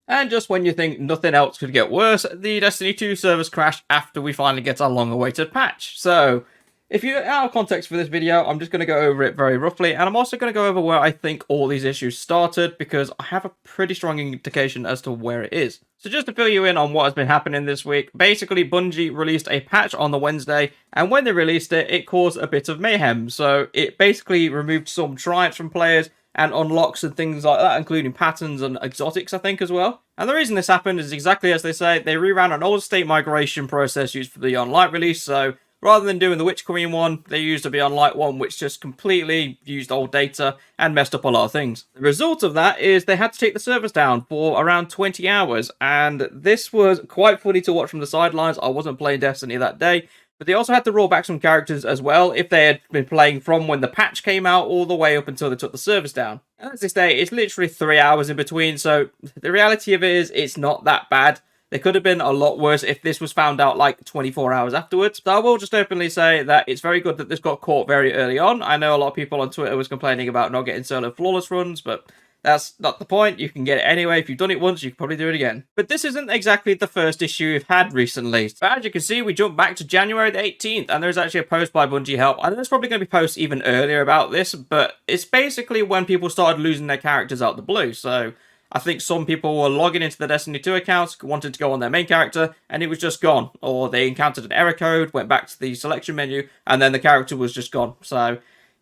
And just when you think nothing else could get worse, the Destiny 2 servers crash after we finally get our long-awaited patch. So, if you're out of context for this video, I'm just going to go over it very roughly, and I'm also going to go over where I think all these issues started, because I have a pretty strong indication as to where it is. So just to fill you in on what has been happening this week, basically Bungie released a patch on the Wednesday, and when they released it, it caused a bit of mayhem. So it basically removed some triumphs from players, and unlocks and things like that, including patterns and exotics, I think, as well. And the reason this happened is exactly as they say, they reran an old state migration process used for the Beyond Light release, so rather than doing the Witch Queen one, they used the Beyond Light one, which just completely used old data and messed up a lot of things. The result of that is they had to take the servers down for around 20 hours, and this was quite funny to watch from the sidelines. I wasn't playing Destiny that day, but they also had to roll back some characters as well if they had been playing from when the patch came out all the way up until they took the servers down. And as they say, it's literally 3 hours in between, so the reality of it is it's not that bad. They could have been a lot worse if this was found out like 24 hours afterwards. So I will just openly say that it's very good that this got caught very early on. I know a lot of people on Twitter was complaining about not getting solo flawless runs, but that's not the point. You can get it anyway. If you've done it once, you can probably do it again. But this isn't exactly the first issue we've had recently. But as you can see, we jump back to January the 18th, and there's actually a post by Bungie Help. I know there's probably going to be posts even earlier about this, but it's basically when people started losing their characters out the blue. So I think some people were logging into the Destiny 2 accounts, wanted to go on their main character, and it was just gone. Or they encountered an error code, went back to the selection menu, and then the character was just gone. So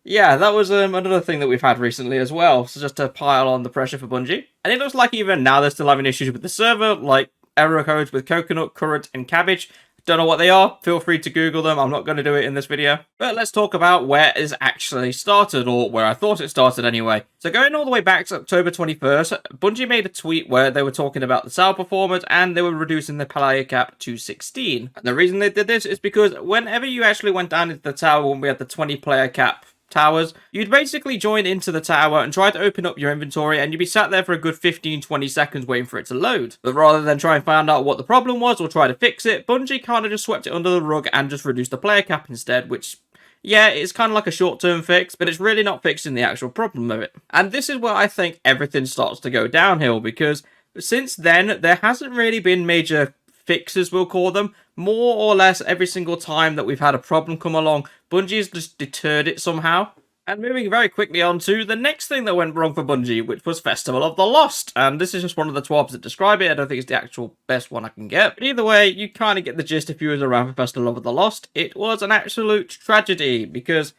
yeah, that was another thing that we've had recently as well, so just to pile on the pressure for Bungie. And it looks like even now they're still having issues with the server, like error codes with coconut, currant, and cabbage. Don't know what they are, feel free to Google them, I'm not going to do it in this video. But let's talk about where it actually started, or where I thought it started anyway. So going all the way back to October 21st, Bungie made a tweet where they were talking about the tower performance, and they were reducing the player cap to 16. And the reason they did this is because whenever you actually went down into the tower when we had the 20 player cap towers, you'd basically join into the tower and try to open up your inventory, and you'd be sat there for a good 15-20 seconds waiting for it to load. But rather than try and find out what the problem was or try to fix it, Bungie kind of just swept it under the rug and just reduced the player cap instead, which, yeah, it's kind of like a short-term fix, but it's really not fixing the actual problem of it. And this is where I think everything starts to go downhill, because since then, there hasn't really been major fixes, we'll call them. More or less every single time that we've had a problem come along, Bungie's just deterred it somehow. And moving very quickly on to the next thing that went wrong for Bungie, which was Festival of the Lost. And this is just one of the twabs that describe it. I don't think it's the actual best one I can get. But either way, you kind of get the gist if you was around for Festival of the Lost. It was an absolute tragedy, because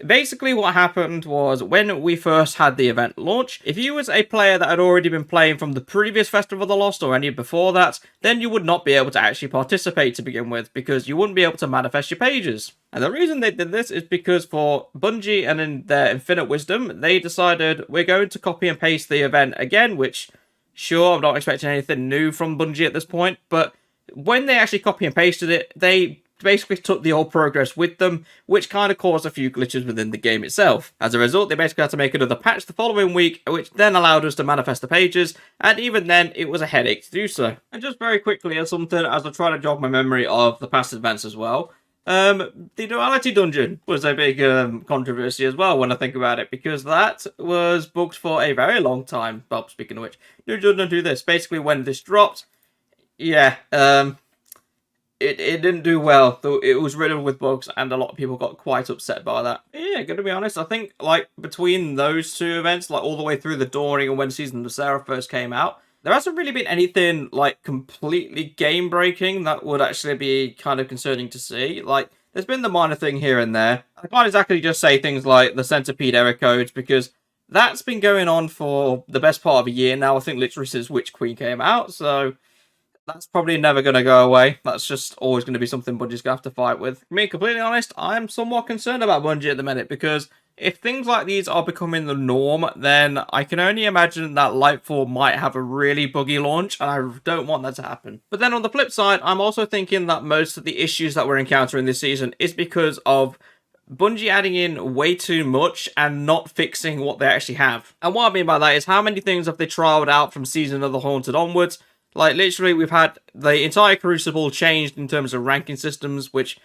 basically what happened was when we first had the event launch, if you was a player that had already been playing from the previous Festival of the Lost or any before that, then you would not be able to actually participate to begin with, because you wouldn't be able to manifest your pages. And the reason they did this is because for Bungie and in their infinite wisdom, they decided we're going to copy and paste the event again, which, sure, I'm not expecting anything new from Bungie at this point, but when they actually copy and pasted it, they basically took the old progress with them, which kind of caused a few glitches within the game itself. As a result, they basically had to make another patch the following week, which then allowed us to manifest the pages, and even then, it was a headache to do so. And just very quickly, as something, as I try to jog my memory of the past events as well, the Duality Dungeon was a big controversy as well when I think about it, because that was booked for a very long time. Well, speaking of which, don't do this. Basically, when this dropped, yeah, It didn't do well, though. It was riddled with bugs, and a lot of people got quite upset by that. Yeah, gonna be honest, I think, like, between those two events, like, all the way through the Dawning and when Season of Seraph first came out, there hasn't really been anything, like, completely game-breaking that would actually be kind of concerning to see. Like, there's been the minor thing here and there. I can't exactly just say things like the Centipede error codes, because that's been going on for the best part of a year now, I think literally since Witch Queen came out, so that's probably never going to go away. That's just always going to be something Bungie's going to have to fight with. To be completely honest, I'm somewhat concerned about Bungie at the minute, because if things like these are becoming the norm, then I can only imagine that Lightfall might have a really buggy launch, and I don't want that to happen. But then on the flip side, I'm also thinking that most of the issues that we're encountering this season is because of Bungie adding in way too much and not fixing what they actually have. And what I mean by that is, how many things have they trialed out from Season of the Haunted onwards? Like, literally, we've had the entire Crucible changed in terms of ranking systems, which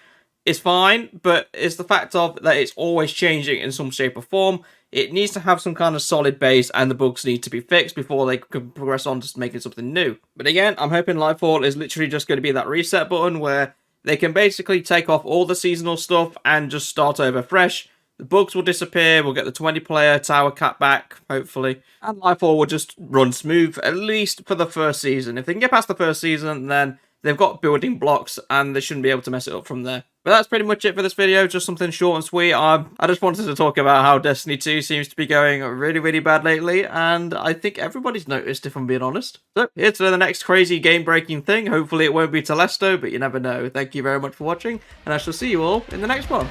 is fine, but it's the fact of that it's always changing in some shape or form. it needs to have some kind of solid base, and the bugs need to be fixed before they can progress on to making something new. But again, I'm hoping Lightfall is literally just going to be that reset button where they can basically take off all the seasonal stuff and just start over fresh. The bugs will disappear, we'll get the 20-player tower cap back, hopefully, and Lightfall will just run smooth, at least for the first season. If they can get past the first season, then they've got building blocks, and they shouldn't be able to mess it up from there. But that's pretty much it for this video, just something short and sweet. I just wanted to talk about how Destiny 2 seems to be going really, really bad lately, and I think everybody's noticed, if I'm being honest. So, here's to the next crazy game-breaking thing. Hopefully it won't be Telesto, but you never know. Thank you very much for watching, and I shall see you all in the next one.